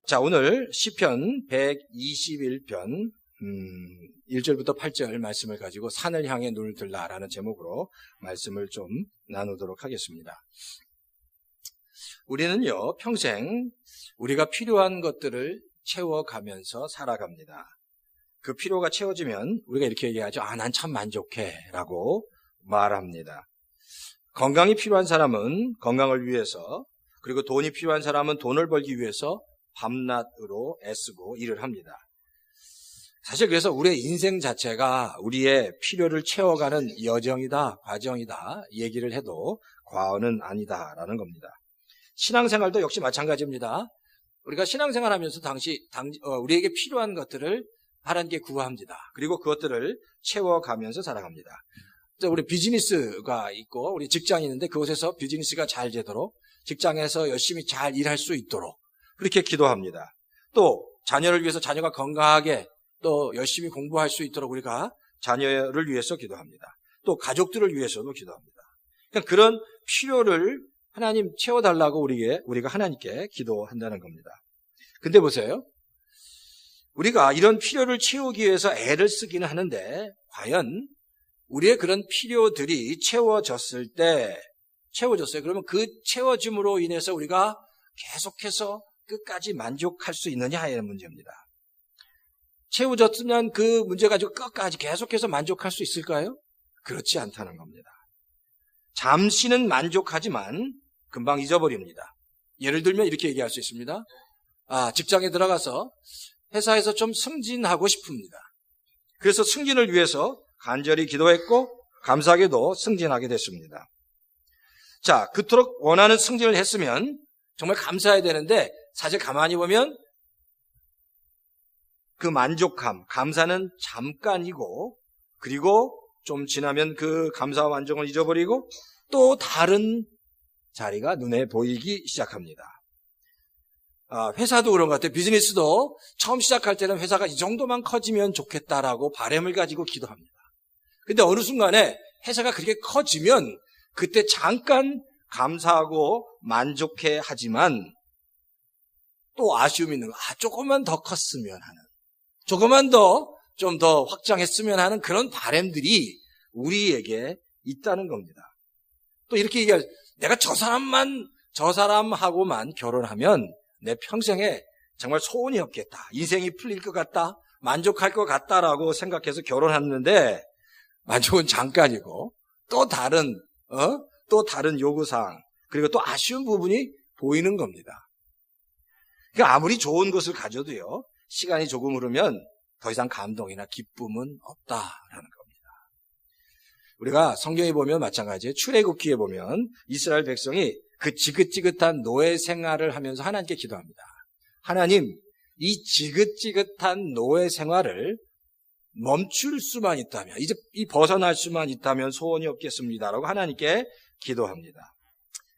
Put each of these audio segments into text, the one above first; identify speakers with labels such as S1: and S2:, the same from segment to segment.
S1: 자, 오늘 시편 121편 1절부터 8절 말씀을 가지고 산을 향해 눈을 들라라는 제목으로 말씀을 좀 나누도록 하겠습니다. 우리는요, 평생 우리가 필요한 것들을 채워가면서 살아갑니다. 그 필요가 채워지면 우리가 이렇게 얘기하죠. 난 참 만족해 라고 말합니다. 건강이 필요한 사람은 건강을 위해서, 그리고 돈이 필요한 사람은 돈을 벌기 위해서 밤낮으로 애쓰고 일을 합니다. 사실 그래서 우리의 인생 자체가 우리의 필요를 채워가는 여정이다, 과정이다 얘기를 해도 과언은 아니다라는 겁니다. 신앙생활도 역시 마찬가지입니다. 우리가 신앙생활하면서 우리에게 필요한 것들을 하나님께 구합니다. 그리고 그것들을 채워가면서 살아갑니다. 우리 비즈니스가 있고 우리 직장이 있는데 그곳에서 비즈니스가 잘 되도록, 직장에서 열심히 잘 일할 수 있도록 그렇게 기도합니다. 또 자녀를 위해서 자녀가 건강하게 또 열심히 공부할 수 있도록 우리가 자녀를 위해서 기도합니다. 또 가족들을 위해서도 기도합니다. 그러니까 그런 필요를 하나님 채워달라고 우리가 하나님께 기도한다는 겁니다. 근데 보세요. 우리가 이런 필요를 채우기 위해서 애를 쓰기는 하는데 과연 우리의 그런 필요들이 채워졌어요. 그러면 그 채워짐으로 인해서 우리가 계속해서 끝까지 만족할 수 있느냐의 문제입니다. 채워졌으면 그 문제 가지고 끝까지 계속해서 만족할 수 있을까요? 그렇지 않다는 겁니다. 잠시는 만족하지만 금방 잊어버립니다. 예를 들면 이렇게 얘기할 수 있습니다. 직장에 들어가서 회사에서 좀 승진하고 싶습니다. 그래서 승진을 위해서 간절히 기도했고 감사하게도 승진하게 됐습니다. 자, 그토록 원하는 승진을 했으면 정말 감사해야 되는데 사실 가만히 보면 그 만족감, 감사는 잠깐이고, 그리고 좀 지나면 그 감사와 만족을 잊어버리고 또 다른 자리가 눈에 보이기 시작합니다. 회사도 그런 것 같아요. 비즈니스도 처음 시작할 때는 회사가 이 정도만 커지면 좋겠다라고 바람을 가지고 기도합니다. 근데 어느 순간에 회사가 그렇게 커지면 그때 잠깐 감사하고 만족해 하지만 또 아쉬움이 있는 거. 조금만 더 컸으면 하는, 조금만 더 좀 더 확장했으면 하는 그런 바람들이 우리에게 있다는 겁니다. 또 이렇게 얘기할, 내가 저 사람하고만 결혼하면 내 평생에 정말 소원이 없겠다, 인생이 풀릴 것 같다, 만족할 것 같다라고 생각해서 결혼했는데 만족은 잠깐이고 또 다른 요구사항, 그리고 또 아쉬운 부분이 보이는 겁니다. 그러니까 아무리 좋은 것을 가져도요, 시간이 조금 흐르면 더 이상 감동이나 기쁨은 없다라는 겁니다. 우리가 성경에 보면 마찬가지예요. 출애굽기에 보면 이스라엘 백성이 그 지긋지긋한 노예 생활을 하면서 하나님께 기도합니다. 하나님, 이 지긋지긋한 노예 생활을 멈출 수만 있다면, 이제 벗어날 수만 있다면 소원이 없겠습니다라고 하나님께 기도합니다.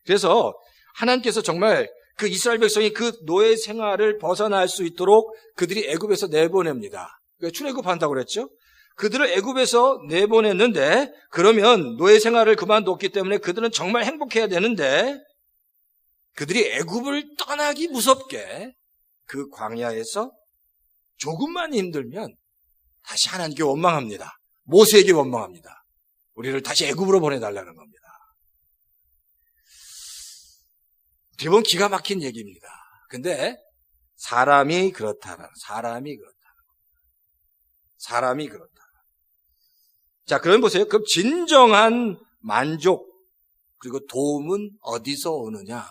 S1: 그래서 하나님께서 정말 그 이스라엘 백성이 그 노예 생활을 벗어날 수 있도록 그들이 애굽에서 내보냅니다. 출애굽한다고 그랬죠? 그들을 애굽에서 내보냈는데, 그러면 노예 생활을 그만뒀기 때문에 그들은 정말 행복해야 되는데, 그들이 애굽을 떠나기 무섭게 그 광야에서 조금만 힘들면 다시 하나님께 원망합니다. 모세에게 원망합니다. 우리를 다시 애굽으로 보내달라는 겁니다. 어떻게 보면 기가 막힌 얘기입니다. 근데 사람이 그렇다. 자, 그럼 보세요. 그럼 진정한 만족, 그리고 도움은 어디서 오느냐?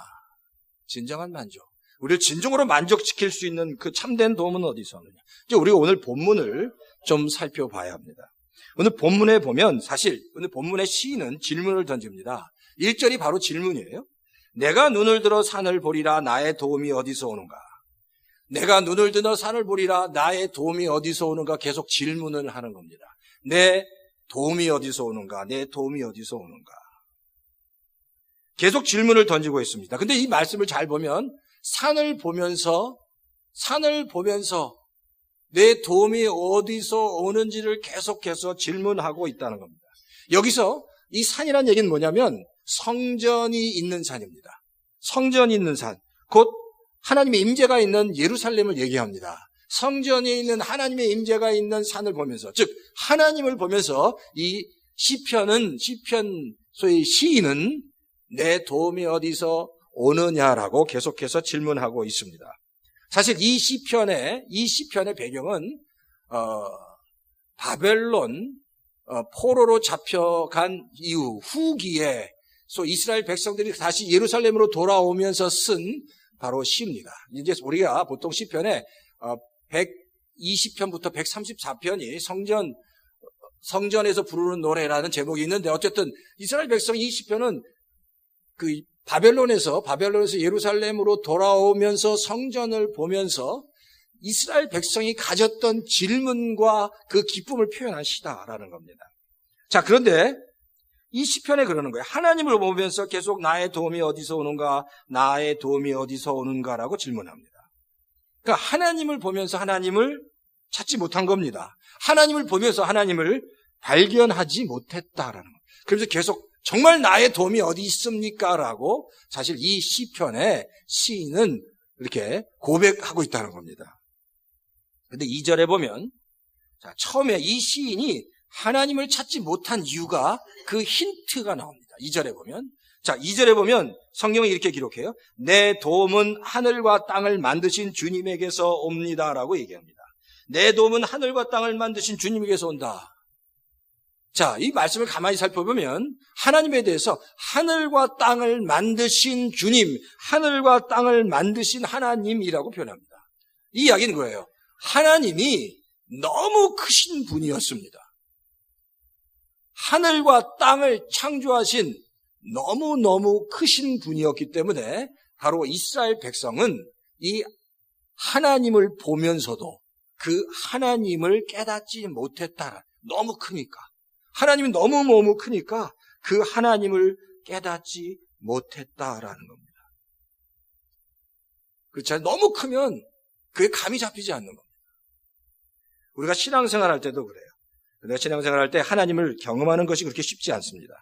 S1: 진정한 만족. 우리를 진정으로 만족시킬 수 있는 그 참된 도움은 어디서 오느냐? 이제 우리가 오늘 본문을 좀 살펴봐야 합니다. 오늘 본문에 보면 사실 오늘 본문의 시인은 질문을 던집니다. 1절이 바로 질문이에요. 내가 눈을 들어 산을 보리라, 나의 도움이 어디서 오는가? 내가 눈을 들어 산을 보리라, 나의 도움이 어디서 오는가? 계속 질문을 하는 겁니다. 내 도움이 어디서 오는가? 내 도움이 어디서 오는가? 계속 질문을 던지고 있습니다. 근데 이 말씀을 잘 보면 산을 보면서 내 도움이 어디서 오는지를 계속해서 질문하고 있다는 겁니다. 여기서 이 산이라는 얘기는 뭐냐면 성전이 있는 산입니다. 성전이 있는 산, 곧 하나님의 임재가 있는 예루살렘을 얘기합니다. 성전에 있는 하나님의 임재가 있는 산을 보면서, 즉 하나님을 보면서 이 시편 소위 시인은 내 도움이 어디서 오느냐라고 계속해서 질문하고 있습니다. 사실 이 시편의 배경은 바벨론 포로로 잡혀간 이후 후기에 이스라엘 백성들이 다시 예루살렘으로 돌아오면서 쓴 바로 시입니다. 이제 우리가 보통 시편에 120편부터 134편이 성전에서 부르는 노래라는 제목이 있는데, 어쨌든 이스라엘 백성 이 시편은 그 바벨론에서 예루살렘으로 돌아오면서 성전을 보면서 이스라엘 백성이 가졌던 질문과 그 기쁨을 표현한 시다라는 겁니다. 자, 그런데 이 시편에 그러는 거예요. 하나님을 보면서 계속 나의 도움이 어디서 오는가, 나의 도움이 어디서 오는가라고 질문합니다. 그러니까 하나님을 보면서 하나님을 찾지 못한 겁니다. 하나님을 보면서 하나님을 발견하지 못했다라는 거예요. 그래서 계속 정말 나의 도움이 어디 있습니까? 라고 사실 이 시편의 시인은 이렇게 고백하고 있다는 겁니다. 근데 2절에 보면, 자, 처음에 이 시인이 하나님을 찾지 못한 이유가 그 힌트가 나옵니다. 2절에 보면. 자, 2절에 보면 성경이 이렇게 기록해요. 내 도움은 하늘과 땅을 만드신 주님에게서 옵니다라고 얘기합니다. 내 도움은 하늘과 땅을 만드신 주님에게서 온다. 자, 이 말씀을 가만히 살펴보면 하나님에 대해서 하늘과 땅을 만드신 주님, 하늘과 땅을 만드신 하나님이라고 표현합니다. 이 이야기는 거예요. 하나님이 너무 크신 분이었습니다. 하늘과 땅을 창조하신 너무너무 크신 분이었기 때문에 바로 이스라엘 백성은 이 하나님을 보면서도 그 하나님을 깨닫지 못했다. 너무 크니까. 하나님이 너무너무 크니까 그 하나님을 깨닫지 못했다라는 겁니다. 그렇죠? 너무 크면 그게 감이 잡히지 않는 겁니다. 우리가 신앙생활 할 때도 그래요. 우리가 신앙생활 할 때 하나님을 경험하는 것이 그렇게 쉽지 않습니다.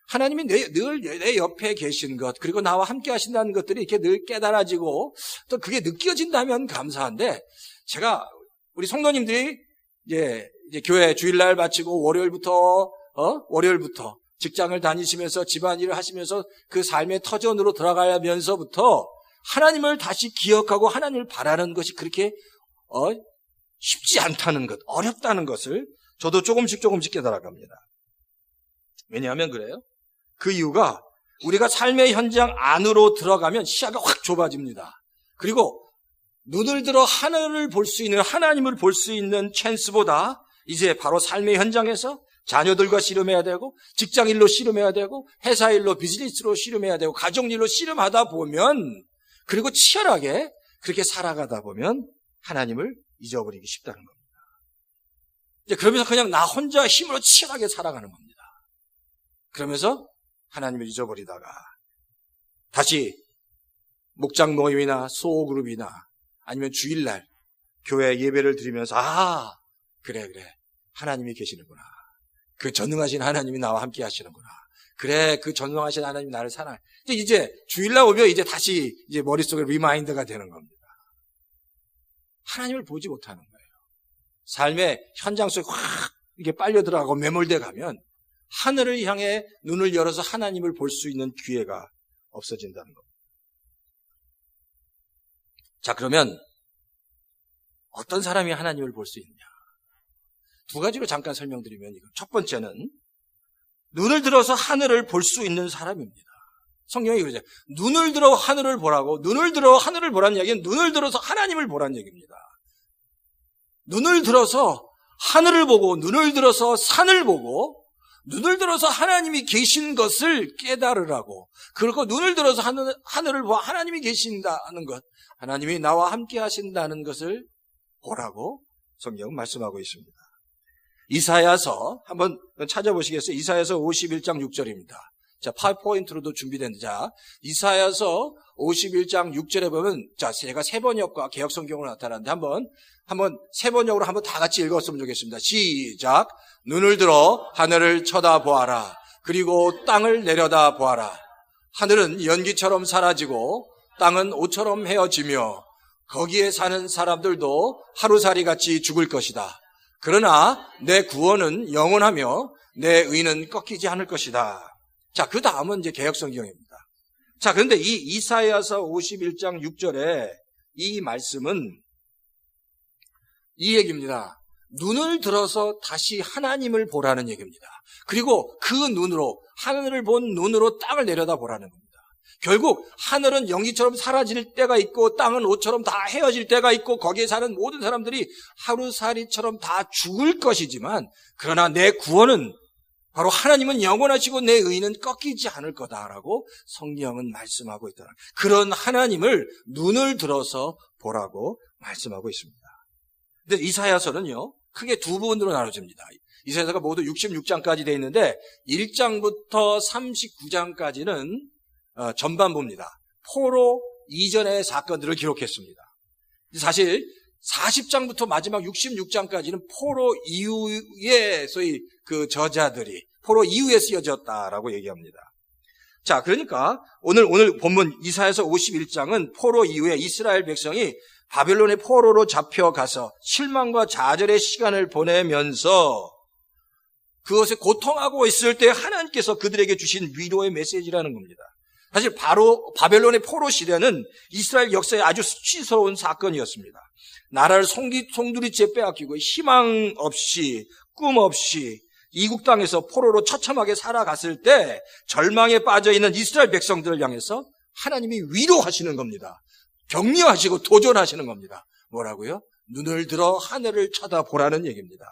S1: 하나님이 늘 내 옆에 계신 것, 그리고 나와 함께 하신다는 것들이 이렇게 늘 깨달아지고 또 그게 느껴진다면 감사한데, 우리 성도님들이 이제 교회 주일날 마치고 월요일부터 직장을 다니시면서 집안일을 하시면서 그 삶의 터전으로 들어가면서부터 하나님을 다시 기억하고 하나님을 바라는 것이 그렇게 쉽지 않다는 것, 어렵다는 것을 저도 조금씩 깨달아갑니다. 왜냐하면 그래요? 그 이유가 우리가 삶의 현장 안으로 들어가면 시야가 확 좁아집니다. 그리고 눈을 들어 하늘을 볼 수 있는, 하나님을 볼 수 있는 찬스보다 이제 바로 삶의 현장에서 자녀들과 씨름해야 되고, 직장일로 씨름해야 되고, 회사일로 비즈니스로 씨름해야 되고, 가정일로 씨름하다 보면, 그리고 치열하게 그렇게 살아가다 보면 하나님을 잊어버리기 쉽다는 겁니다. 이제 그러면서 그냥 나 혼자 힘으로 치열하게 살아가는 겁니다. 그러면서 하나님을 잊어버리다가 다시 목장 모임이나 소그룹이나 아니면 주일날 교회 예배를 드리면서 그래 하나님이 계시는구나. 그 전능하신 하나님이 나와 함께 하시는구나. 그래, 그 전능하신 하나님이 나를 사랑해. 이제 주일날 오면 이제 다시 머릿속에 리마인드가 되는 겁니다. 하나님을 보지 못하는 거예요. 삶의 현장 속에 확 이렇게 빨려 들어가고 매몰돼 가면 하늘을 향해 눈을 열어서 하나님을 볼 수 있는 기회가 없어진다는 겁니다. 자, 그러면 어떤 사람이 하나님을 볼 수 있느냐? 두 가지로 잠깐 설명드리면, 첫 번째는 눈을 들어서 하늘을 볼 수 있는 사람입니다. 성경이 그러죠. 눈을 들어 하늘을 보라고. 눈을 들어 하늘을 보라는 이야기는 눈을 들어서 하나님을 보라는 얘기입니다. 눈을 들어서 하늘을 보고, 눈을 들어서 산을 보고, 눈을 들어서 하나님이 계신 것을 깨달으라고. 그리고 눈을 들어서 하늘을 보아 하나님이 계신다는 것, 하나님이 나와 함께 하신다는 것을 보라고 성경은 말씀하고 있습니다. 이사야서 한번 찾아보시겠어요? 이사야서 51장 6절입니다. 자, 파워포인트로도 준비된, 이사야서 51장 6절에 보면, 제가 세 번역과 개역 성경으로 나타나는데 한번 세 번역으로 한번 다 같이 읽었으면 좋겠습니다. 시작. 눈을 들어 하늘을 쳐다보아라. 그리고 땅을 내려다 보아라. 하늘은 연기처럼 사라지고 땅은 옷처럼 헤어지며 거기에 사는 사람들도 하루살이 같이 죽을 것이다. 그러나 내 구원은 영원하며 내 의는 꺾이지 않을 것이다. 자, 그 다음은 이제 개역성경입니다. 자, 그런데 이 이사야서 51장 6절에 이 말씀은 이 얘기입니다. 눈을 들어서 다시 하나님을 보라는 얘기입니다. 그리고 그 눈으로, 하늘을 본 눈으로 땅을 내려다 보라는 겁니다. 결국 하늘은 연기처럼 사라질 때가 있고 땅은 옷처럼 다 헤어질 때가 있고 거기에 사는 모든 사람들이 하루살이처럼 다 죽을 것이지만, 그러나 내 구원은 바로 하나님은 영원하시고 내 의는 꺾이지 않을 거다라고 성경은 말씀하고 있다. 그런 하나님을 눈을 들어서 보라고 말씀하고 있습니다. 근데 이사야서는요, 크게 두 부분으로 나눠집니다. 이사야서가 모두 66장까지 되어 있는데 1장부터 39장까지는 전반부입니다. 포로 이전의 사건들을 기록했습니다. 사실 40장부터 마지막 66장까지는 포로 이후에 소위 그 저자들이 포로 이후에 쓰여졌다라고 얘기합니다. 자, 그러니까 오늘 본문 이사야서 51장은 포로 이후에 이스라엘 백성이 바벨론의 포로로 잡혀가서 실망과 좌절의 시간을 보내면서 그것에 고통하고 있을 때 하나님께서 그들에게 주신 위로의 메시지라는 겁니다. 사실 바로 바벨론의 포로 시대는 이스라엘 역사에 아주 수치스러운 사건이었습니다. 나라를 송두리째 빼앗기고 희망 없이 꿈 없이 이국 땅에서 포로로 처참하게 살아갔을 때 절망에 빠져있는 이스라엘 백성들을 향해서 하나님이 위로하시는 겁니다. 격려하시고 도전하시는 겁니다. 뭐라고요? 눈을 들어 하늘을 쳐다보라는 얘기입니다.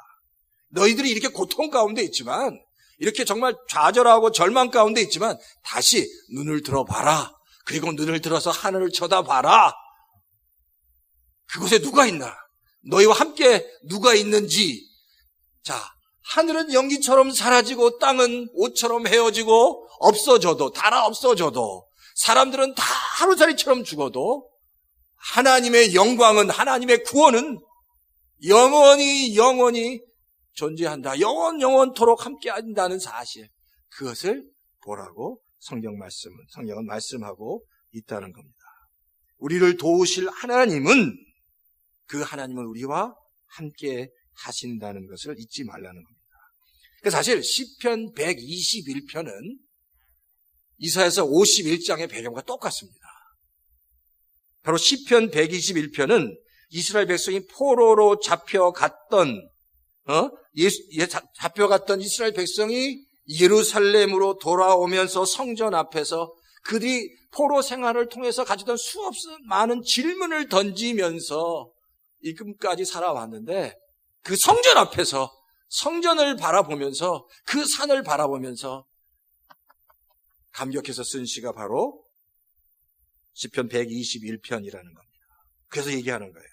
S1: 너희들이 이렇게 고통 가운데 있지만, 이렇게 정말 좌절하고 절망 가운데 있지만 다시 눈을 들어봐라. 그리고 눈을 들어서 하늘을 쳐다봐라. 그곳에 누가 있나? 너희와 함께 누가 있는지. 자, 하늘은 연기처럼 사라지고 땅은 옷처럼 헤어지고 없어져도, 달아 없어져도, 사람들은 다 하루살이처럼 죽어도 하나님의 영광은, 하나님의 구원은 영원히 존재한다. 영원토록 함께 한다는 사실, 그것을 보라고 성경은 말씀하고 있다는 겁니다. 우리를 도우실 하나님은, 그 하나님은 우리와 함께 하신다는 것을 잊지 말라는 겁니다. 사실 시편 121편은 이사야서 51장의 배경과 똑같습니다. 바로 시편 121편은 이스라엘 백성이 포로로 잡혀갔던 이스라엘 백성이 예루살렘으로 돌아오면서 성전 앞에서 그들이 포로 생활을 통해서 가지던 수없이 많은 질문을 던지면서 지금까지 살아왔는데, 그 성전 앞에서 성전을 바라보면서, 그 산을 바라보면서 감격해서 쓴 시가 바로 시편 121편이라는 겁니다. 그래서 얘기하는 거예요.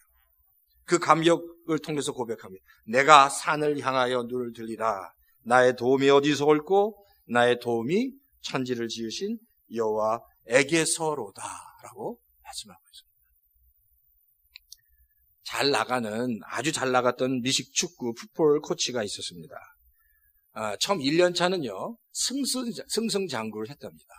S1: 그 감격을 통해서 고백합니다. 내가 산을 향하여 눈을 들리라. 나의 도움이 어디서 올고 나의 도움이 천지를 지으신 여호와에게서로다 라고 말씀하고 있습니다. 아주 잘 나갔던 미식 축구 풋볼 코치가 있었습니다. 처음 1년 차는요, 승승장구를 했답니다.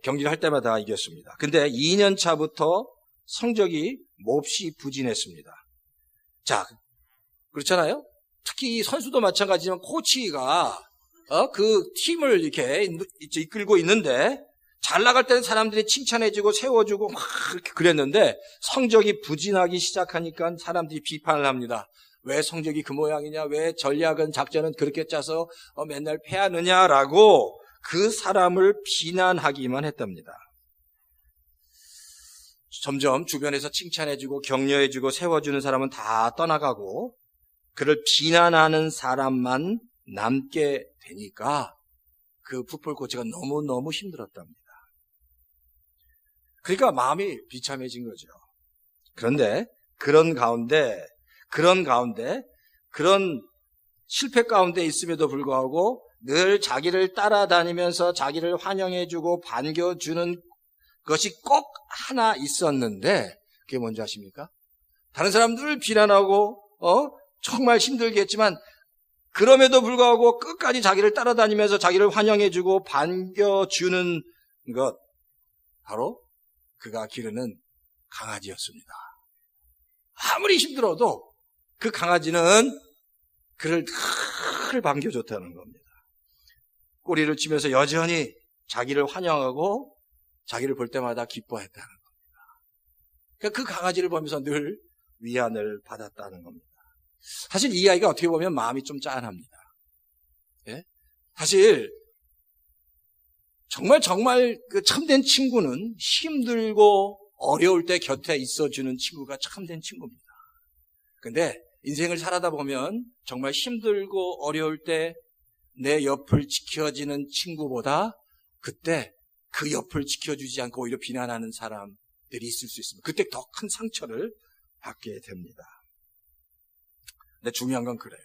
S1: 경기를 할 때마다 이겼습니다. 근데 2년 차부터 성적이 몹시 부진했습니다. 자, 그렇잖아요? 특히 선수도 마찬가지지만 코치가 그 팀을 이렇게 이끌고 있는데, 잘 나갈 때는 사람들이 칭찬해주고 세워주고 막 이렇게 그랬는데 성적이 부진하기 시작하니까 사람들이 비판을 합니다. 왜 성적이 그 모양이냐? 왜 전략은, 작전은 그렇게 짜서 맨날 패하느냐라고 그 사람을 비난하기만 했답니다. 점점 주변에서 칭찬해주고 격려해주고 세워주는 사람은 다 떠나가고 그를 비난하는 사람만 남게 되니까 그 풋볼 코치가 너무너무 힘들었답니다. 그러니까 마음이 비참해진 거죠. 그런데 그런 실패 가운데 있음에도 불구하고 늘 자기를 따라다니면서 자기를 환영해주고 반겨주는 것이 꼭 하나 있었는데, 그게 뭔지 아십니까? 다른 사람들을 비난하고 정말 힘들게 했지만 그럼에도 불구하고 끝까지 자기를 따라다니면서 자기를 환영해주고 반겨주는 것, 바로 그가 기르는 강아지였습니다. 아무리 힘들어도 그 강아지는 그를 늘 반겨줬다는 겁니다. 꼬리를 치면서 여전히 자기를 환영하고 자기를 볼 때마다 기뻐했다는 겁니다. 그러니까 그 강아지를 보면서 늘 위안을 받았다는 겁니다. 사실 이 아이가 어떻게 보면 마음이 좀 짠합니다. 예? 사실 정말 그 참된 친구는 힘들고 어려울 때 곁에 있어주는 친구가 참된 친구입니다. 근데 인생을 살아다 보면 정말 힘들고 어려울 때 내 옆을 지켜주는 친구보다 그때 그 옆을 지켜주지 않고 오히려 비난하는 사람들이 있을 수 있습니다. 그때 더 큰 상처를 받게 됩니다. 근데 중요한 건 그래요.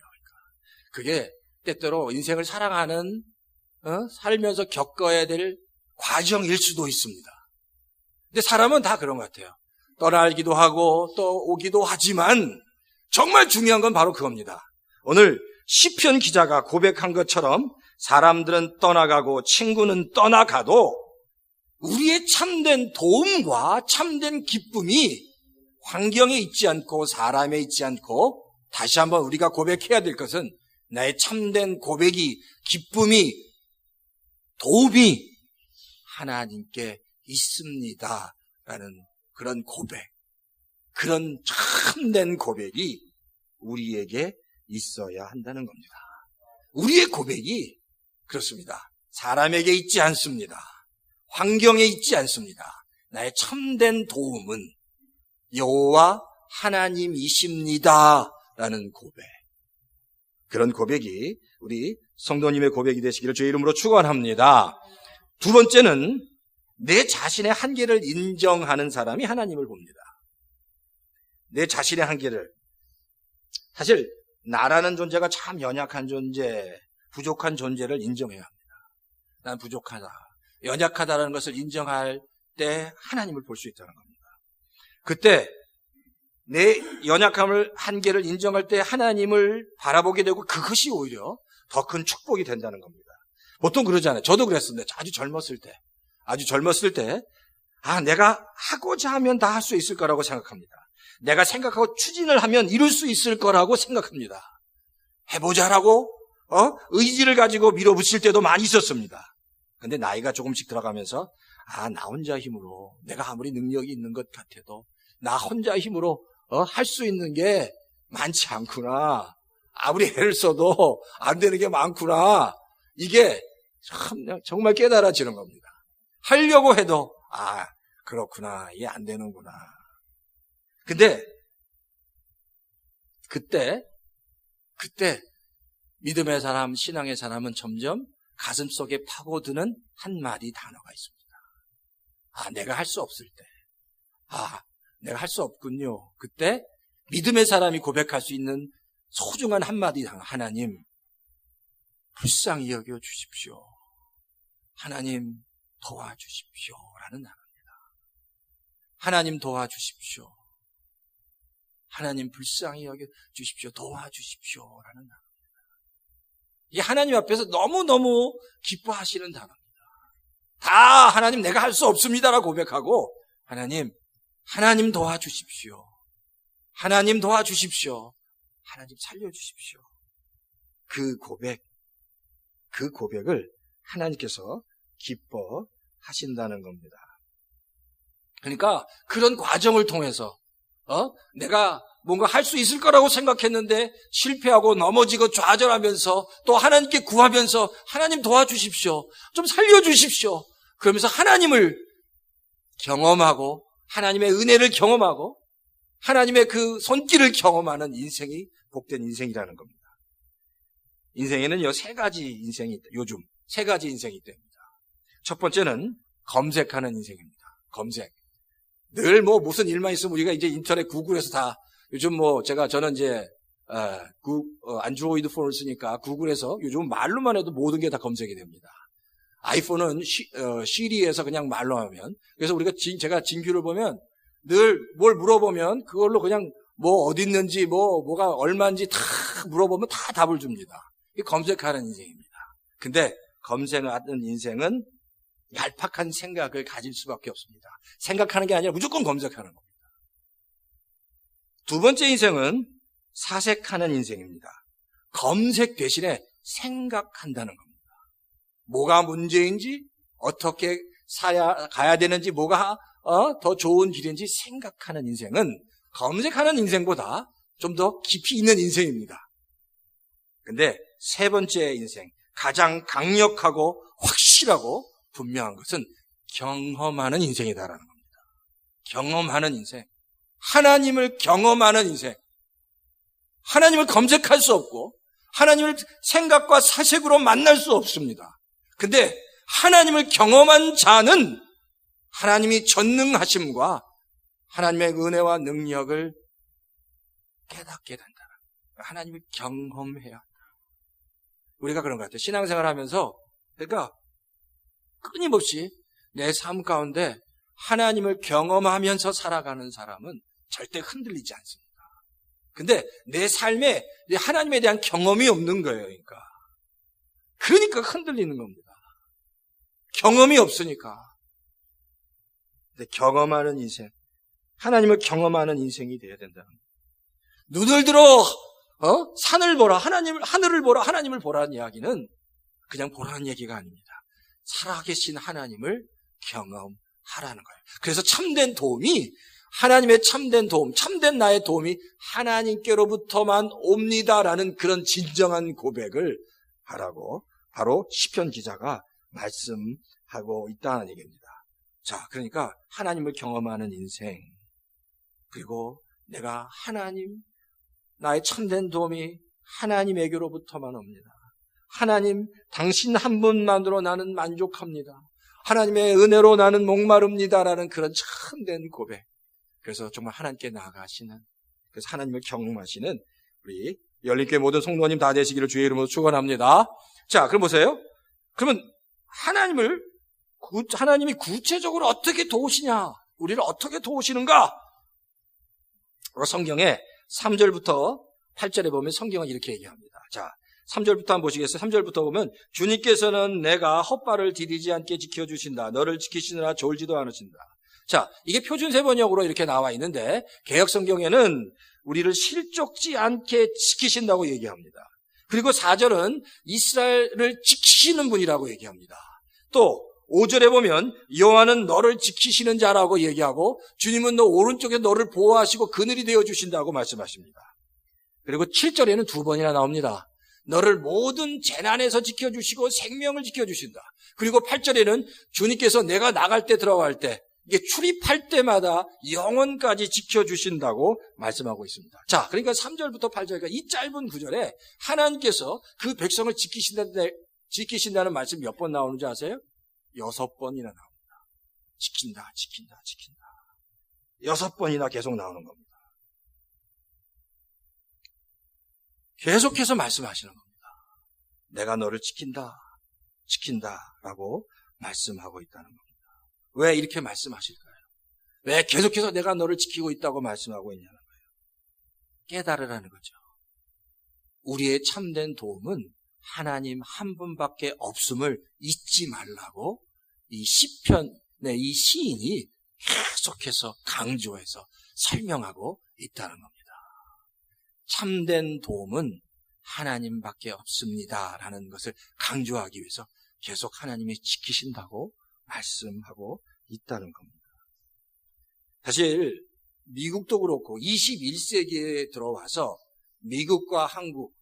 S1: 그게 때때로 인생을 살아가는 살면서 겪어야 될 과정일 수도 있습니다. 근데 사람은 다 그런 것 같아요. 떠나기도 하고 또 오기도 하지만 정말 중요한 건 바로 그겁니다. 오늘 시편 기자가 고백한 것처럼 사람들은 떠나가고 친구는 떠나가도 우리의 참된 도움과 참된 기쁨이 환경에 있지 않고 사람에 있지 않고 다시 한번 우리가 고백해야 될 것은 나의 참된 고백이 기쁨이 도움이 하나님께 있습니다 라는 그런 고백, 그런 참된 고백이 우리에게 있어야 한다는 겁니다. 우리의 고백이 그렇습니다. 사람에게 있지 않습니다. 환경에 있지 않습니다. 나의 참된 도움은 여호와 하나님이십니다 라는 고백, 그런 고백이 우리 성도님의 고백이 되시기를 주의 이름으로 축원합니다. 두 번째는 내 자신의 한계를 인정하는 사람이 하나님을 봅니다. 내 자신의 한계를, 사실 나라는 존재가 참 연약한 존재, 부족한 존재를 인정해야 합니다. 난 부족하다, 연약하다는 것을 인정할 때 하나님을 볼 수 있다는 겁니다. 그때 내 연약함을, 한계를 인정할 때 하나님을 바라보게 되고 그것이 오히려 더 큰 축복이 된다는 겁니다. 보통 그러잖아요. 저도 그랬습니다. 아주 젊었을 때 내가 하고자 하면 다 할 수 있을 거라고 생각합니다. 내가 생각하고 추진을 하면 이룰 수 있을 거라고 생각합니다. 해보자라고 의지를 가지고 밀어붙일 때도 많이 있었습니다. 근데 나이가 조금씩 들어가면서 나 혼자 힘으로, 내가 아무리 능력이 있는 것 같아도 나 혼자 힘으로 할 수 있는 게 많지 않구나. 아무리 애를 써도 안 되는 게 많구나. 이게 정말 깨달아지는 겁니다. 하려고 해도 그렇구나, 이게 안 되는구나. 근데 그때 믿음의 사람, 신앙의 사람은 점점 가슴속에 파고드는 한마디 단어가 있습니다. 내가 할 수 없을 때, 내가 할 수 없군요. 그때 믿음의 사람이 고백할 수 있는 소중한 한마디 단어, 하나님 불쌍히 여겨 주십시오. 하나님 도와주십시오 라는 단어입니다. 하나님 도와주십시오. 하나님 불쌍히 여겨 주십시오. 도와주십시오 라는 단어입니다. 이게 하나님 앞에서 너무너무 기뻐하시는 단어입니다. 다 하나님 내가 할 수 없습니다라고 고백하고 하나님 도와주십시오. 하나님 도와주십시오. 하나님 살려주십시오. 그 고백을 하나님께서 기뻐하신다는 겁니다. 그러니까 그런 과정을 통해서 내가 뭔가 할 수 있을 거라고 생각했는데 실패하고 넘어지고 좌절하면서 또 하나님께 구하면서 하나님 도와주십시오. 좀 살려주십시오. 그러면서 하나님을 경험하고 하나님의 은혜를 경험하고 하나님의 그 손길을 경험하는 인생이 복된 인생이라는 겁니다. 인생에는요, 세 가지 인생이 있다. 요즘 세 가지 인생이 있답니다. 첫 번째는 검색하는 인생입니다. 검색. 늘 무슨 일만 있으면 우리가 이제 인터넷 구글에서 다 요즘 저는 이제 안드로이드 폰을 쓰니까 구글에서 요즘 말로만 해도 모든 게 다 검색이 됩니다. 아이폰은 시리에서 그냥 말로 하면, 그래서 제가 진규를 보면 늘 뭘 물어보면 그걸로 그냥 어디 있는지 뭐가 얼마인지 다 물어보면 다 답을 줍니다. 이게 검색하는 인생입니다. 근데 검색하는 인생은 얄팍한 생각을 가질 수밖에 없습니다. 생각하는 게 아니라 무조건 검색하는 겁니다. 두 번째 인생은 사색하는 인생입니다. 검색 대신에 생각한다는 겁니다. 뭐가 문제인지, 어떻게 가야 되는지, 뭐가 더 좋은 길인지 생각하는 인생은 검색하는 인생보다 좀 더 깊이 있는 인생입니다. 근데 세 번째 인생, 가장 강력하고 확실하고 분명한 것은 경험하는 인생이다라는 겁니다. 경험하는 인생. 하나님을 경험하는 인생. 하나님을 검색할 수 없고 하나님을 생각과 사색으로 만날 수 없습니다. 근데 하나님을 경험한 자는 하나님이 전능하심과 하나님의 은혜와 능력을 깨닫게 된다. 하나님을 경험해야 한다. 우리가 그런 것 같아요. 신앙생활 하면서 그러니까 끊임없이 내 삶 가운데 하나님을 경험하면서 살아가는 사람은 절대 흔들리지 않습니다. 근데 내 삶에 하나님에 대한 경험이 없는 거예요. 그러니까 흔들리는 겁니다. 경험이 없으니까. 근데 경험하는 인생, 하나님을 경험하는 인생이 되어야 된다는 거예요. 눈을 들어 산을 보라, 하늘을 보라, 하나님을 보라는 이야기는 그냥 보라는 얘기가 아닙니다. 살아계신 하나님을 경험하라는 거예요. 그래서 참된 도움이, 하나님의 참된 도움, 참된 나의 도움이 하나님께로부터만 옵니다라는 그런 진정한 고백을 하라고 바로 시편 기자가 말씀하고 있다는 얘기입니다. 자, 그러니까 하나님을 경험하는 인생, 그리고 내가 나의 참된 도움이 하나님에게로부터만 옵니다. 하나님, 당신 한 분만으로 나는 만족합니다. 하나님의 은혜로 나는 목마릅니다라는 그런 참된 고백. 그래서 정말 하나님께 나아가시는, 그래서 하나님을 경험하시는 우리 열린교회 모든 성도님 다 되시기를 주의 이름으로 축원합니다. 자, 그럼 보세요. 그러면 하나님이 구체적으로 어떻게 도우시냐? 우리를 어떻게 도우시는가? 성경에 3절부터 8절에 보면 성경은 이렇게 얘기합니다. 자, 3절부터 한번 보시겠어요? 3절부터 보면 주님께서는 내가 헛발을 디디지 않게 지켜주신다. 너를 지키시느라 졸지도 않으신다. 자, 이게 표준세번역으로 이렇게 나와 있는데 개역성경에는 우리를 실족지 않게 지키신다고 얘기합니다. 그리고 4절은 이스라엘을 지키시는 분이라고 얘기합니다. 또 5절에 보면 여호와는 너를 지키시는 자라고 얘기하고 주님은 너 오른쪽에 너를 보호하시고 그늘이 되어주신다고 말씀하십니다. 그리고 7절에는 두 번이나 나옵니다. 너를 모든 재난에서 지켜주시고 생명을 지켜주신다. 그리고 8절에는 주님께서 내가 나갈 때 들어갈 때 이게 출입할 때마다 영원까지 지켜주신다고 말씀하고 있습니다. 자, 그러니까 3절부터 8절까지 이 짧은 구절에 하나님께서 그 백성을 지키신다는 말씀 몇 번 나오는지 아세요? 6번이나 나옵니다. 지킨다, 지킨다, 지킨다. 6번이나 계속 나오는 겁니다. 계속해서 말씀하시는 겁니다. 내가 너를 지킨다, 지킨다라고 말씀하고 있다는 겁니다. 왜 이렇게 말씀하실까요? 왜 계속해서 내가 너를 지키고 있다고 말씀하고 있냐는 거예요. 깨달으라는 거죠. 우리의 참된 도움은 하나님 한 분밖에 없음을 잊지 말라고 이 시편의 이 시인이 계속해서 강조해서 설명하고 있다는 겁니다. 참된 도움은 하나님밖에 없습니다라는 것을 강조하기 위해서 계속 하나님이 지키신다고 말씀하고 있다는 겁니다. 사실 미국도 그렇고 21세기에 들어와서 미국과 한국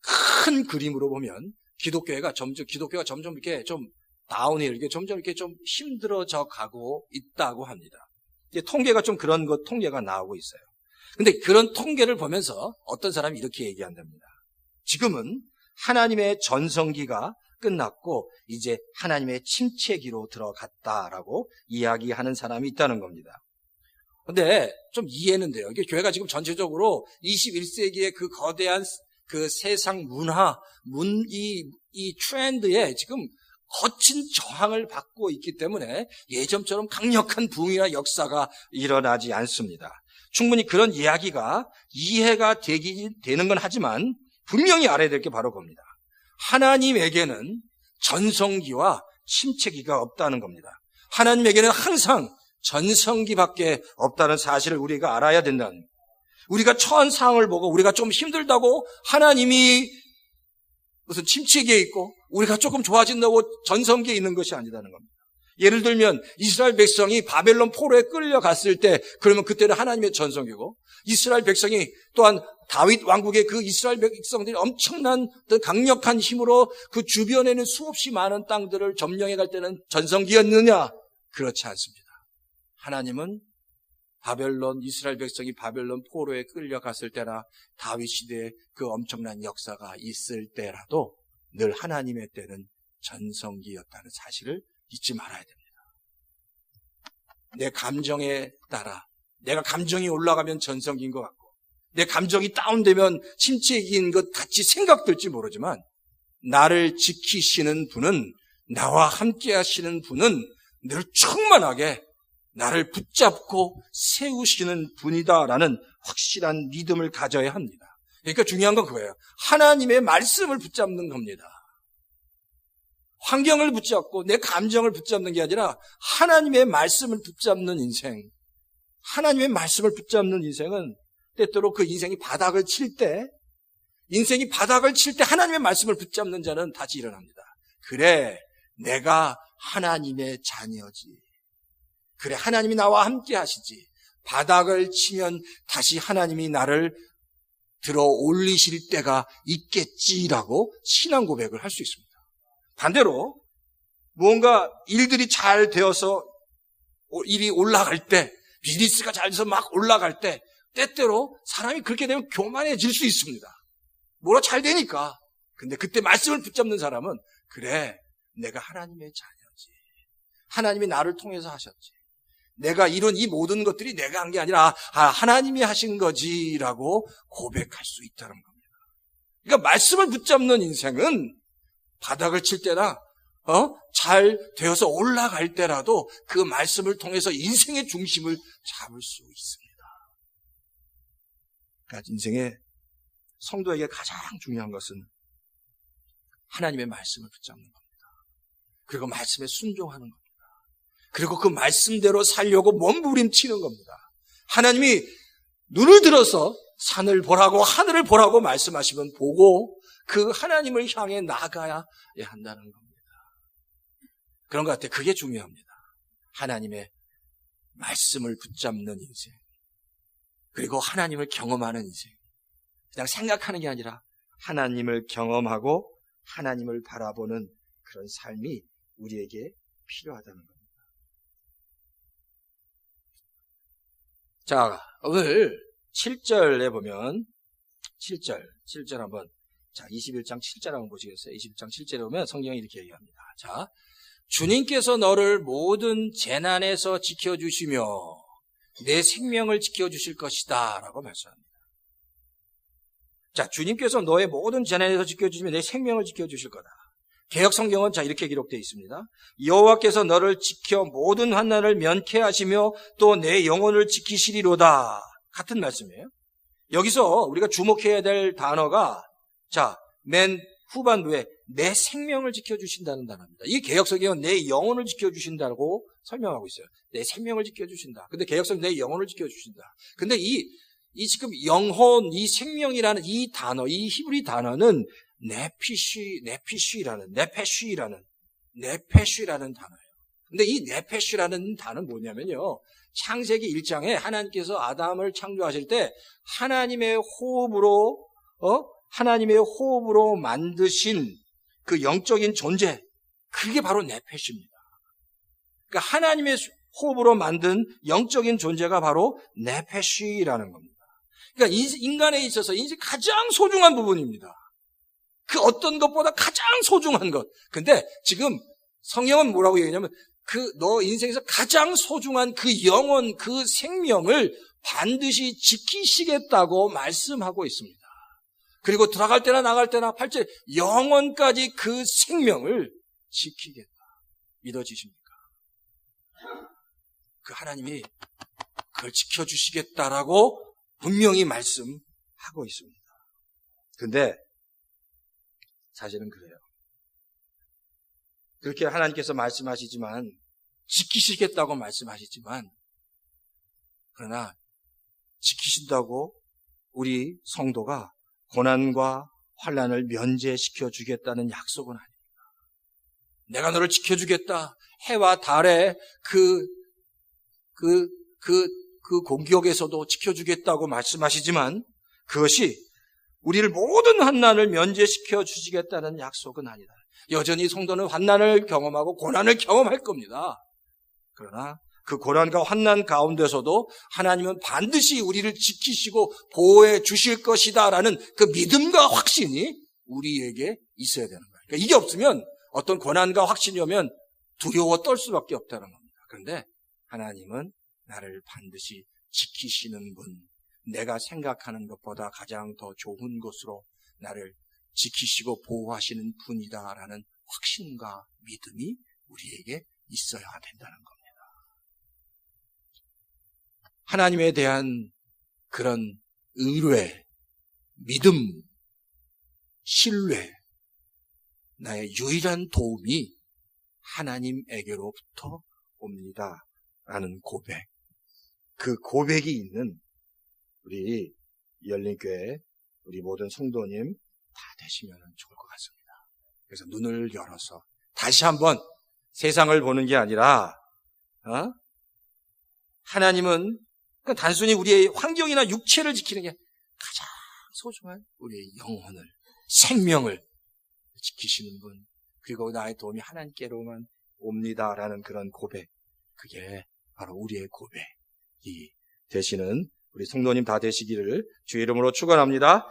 S1: 큰 그림으로 보면 기독교가 점점 이렇게 좀 다운힐, 이렇게 점점 이렇게 좀 힘들어져 가고 있다고 합니다. 통계가 좀 그런 통계가 나오고 있어요. 근데 그런 통계를 보면서 어떤 사람이 이렇게 얘기한답니다. 지금은 하나님의 전성기가 끝났고 이제 하나님의 침체기로 들어갔다라고 이야기하는 사람이 있다는 겁니다. 근데 좀 이해는 돼요. 이게 교회가 지금 전체적으로 21세기의 그 거대한 그 세상 문화, 이 트렌드에 지금 거친 저항을 받고 있기 때문에 예전처럼 강력한 부흥이나 역사가 일어나지 않습니다. 충분히 그런 이야기가 이해가 되는 건 하지만 분명히 알아야 될 게 바로 그겁니다. 하나님에게는 전성기와 침체기가 없다는 겁니다. 하나님에게는 항상 전성기밖에 없다는 사실을 우리가 알아야 된다는 거예요. 우리가 처한 상황을 보고 우리가 좀 힘들다고 하나님이 무슨 침체기에 있고 우리가 조금 좋아진다고 전성기에 있는 것이 아니라는 겁니다. 예를 들면 이스라엘 백성이 바벨론 포로에 끌려갔을 때 그러면 그때는 하나님의 전성기고, 이스라엘 백성이 또한 다윗 왕국의 그 이스라엘 백성들이 엄청난 강력한 힘으로 그 주변에 있는 수없이 많은 땅들을 점령해 갈 때는 전성기였느냐? 그렇지 않습니다. 하나님은 이스라엘 백성이 바벨론 포로에 끌려갔을 때나 다윗 시대에 그 엄청난 역사가 있을 때라도 늘 하나님의 때는 전성기였다는 사실을 잊지 말아야 됩니다. 내 감정에 따라 내가 감정이 올라가면 전성기인 것 같고 내 감정이 다운되면 침체기인 것 같이 생각될지 모르지만 나를 지키시는 분은, 나와 함께 하시는 분은 늘 충만하게 나를 붙잡고 세우시는 분이다라는 확실한 믿음을 가져야 합니다. 그러니까 중요한 건 그거예요. 하나님의 말씀을 붙잡는 겁니다. 환경을 붙잡고 내 감정을 붙잡는 게 아니라 하나님의 말씀을 붙잡는 인생. 하나님의 말씀을 붙잡는 인생은 때때로 그 인생이 바닥을 칠 때 하나님의 말씀을 붙잡는 자는 다시 일어납니다. 그래, 내가 하나님의 자녀지. 그래, 하나님이 나와 함께 하시지. 바닥을 치면 다시 하나님이 나를 들어 올리실 때가 있겠지라고 신앙 고백을 할 수 있습니다. 반대로 무언가 일들이 잘 되어서 일이 올라갈 때, 비즈니스가 잘 돼서 막 올라갈 때 때때로 사람이 그렇게 되면 교만해질 수 있습니다. 뭐가 잘 되니까. 근데 그때 말씀을 붙잡는 사람은 그래, 내가 하나님의 자녀지. 하나님이 나를 통해서 하셨지. 내가 이룬 이 모든 것들이 내가 한 게 아니라 하나님이 하신 거지라고 고백할 수 있다는 겁니다. 그러니까 말씀을 붙잡는 인생은 바닥을 칠 때나 잘 되어서 올라갈 때라도 그 말씀을 통해서 인생의 중심을 잡을 수 있습니다. 그러니까 인생의 성도에게 가장 중요한 것은 하나님의 말씀을 붙잡는 겁니다. 그리고 말씀에 순종하는 겁니다. 그리고 그 말씀대로 살려고 몸부림치는 겁니다. 하나님이 눈을 들어서 산을 보라고 하늘을 보라고 말씀하시면 보고 그 하나님을 향해 나가야 한다는 겁니다. 그런 것 같아요. 그게 중요합니다. 하나님의 말씀을 붙잡는 인생. 그리고 하나님을 경험하는 인생. 그냥 생각하는 게 아니라 하나님을 경험하고 하나님을 바라보는 그런 삶이 우리에게 필요하다는 겁니다. 자, 오늘 7절에 보면 7절 한번, 자, 21장 7절 한번 보시겠어요? 21장 7절에 보면 성경이 이렇게 얘기합니다. 자, 주님께서 너를 모든 재난에서 지켜주시며 내 생명을 지켜주실 것이다 라고 말씀합니다. 자, 주님께서 너의 모든 재난에서 지켜주시며 내 생명을 지켜주실 거다. 개역 성경은 자, 이렇게 기록되어 있습니다. 여호와께서 너를 지켜 모든 환난을 면케 하시며 또 내 영혼을 지키시리로다. 같은 말씀이에요. 여기서 우리가 주목해야 될 단어가, 자, 맨 후반부에 내 생명을 지켜주신다는 단어입니다. 이 개역 성경은 내 영혼을 지켜주신다고 설명하고 있어요. 내 생명을 지켜주신다. 근데 개역 성경은 내 영혼을 지켜주신다. 근데 이 지금 영혼, 이 생명이라는 이 단어, 이 히브리 단어는 네피쉬라는 단어예요. 근데 이 네페쉬라는 단어는 뭐냐면요. 창세기 1장에 하나님께서 아담을 창조하실 때 하나님의 호흡으로 만드신 그 영적인 존재, 그게 바로 네페쉬입니다. 그러니까 하나님의 호흡으로 만든 영적인 존재가 바로 네페쉬라는 겁니다. 그러니까 인간에 있어서 인생 가장 소중한 부분입니다. 그 어떤 것보다 가장 소중한 것. 근데 지금 성경은 뭐라고 얘기하냐면 너 인생에서 가장 소중한 그 영혼, 그 생명을 반드시 지키시겠다고 말씀하고 있습니다. 그리고 들어갈 때나 나갈 때나 8절 영혼까지 그 생명을 지키겠다. 믿어지십니까? 그 하나님이 그걸 지켜주시겠다라고 분명히 말씀하고 있습니다. 근데 사실은 그래요. 그렇게 하나님께서 말씀하시지만, 지키시겠다고 말씀하시지만, 그러나 지키신다고 우리 성도가 고난과 환난을 면제시켜 주겠다는 약속은 아닙니다. 내가 너를 지켜주겠다. 해와 달의 그 공격에서도 지켜주겠다고 말씀하시지만, 그것이 우리를 모든 환난을 면제시켜 주시겠다는 약속은 아니다. 여전히 성도는 환난을 경험하고 고난을 경험할 겁니다. 그러나 그 고난과 환난 가운데서도 하나님은 반드시 우리를 지키시고 보호해 주실 것이다라는 그 믿음과 확신이 우리에게 있어야 되는 거예요. 그러니까 이게 없으면 어떤 고난과 확신이 오면 두려워 떨 수밖에 없다는 겁니다. 그런데 하나님은 나를 반드시 지키시는 분, 내가 생각하는 것보다 가장 더 좋은 것으로 나를 지키시고 보호하시는 분이다라는 확신과 믿음이 우리에게 있어야 된다는 겁니다. 하나님에 대한 그런 의뢰, 믿음, 신뢰, 나의 유일한 도움이 하나님에게로부터 옵니다. 라는 고백. 그 고백이 있는 우리 열린교회, 우리 모든 성도님 다 되시면 좋을 것 같습니다. 그래서 눈을 열어서 다시 한번 세상을 보는 게 아니라, 하나님은 단순히 우리의 환경이나 육체를 지키는 게 가장 소중한 우리의 영혼을, 생명을 지키시는 분, 그리고 나의 도움이 하나님께로만 옵니다라는 그런 고백, 그게 바로 우리의 고백이 되시는 우리 성도님 다 되시기를 주의 이름으로 축원합니다.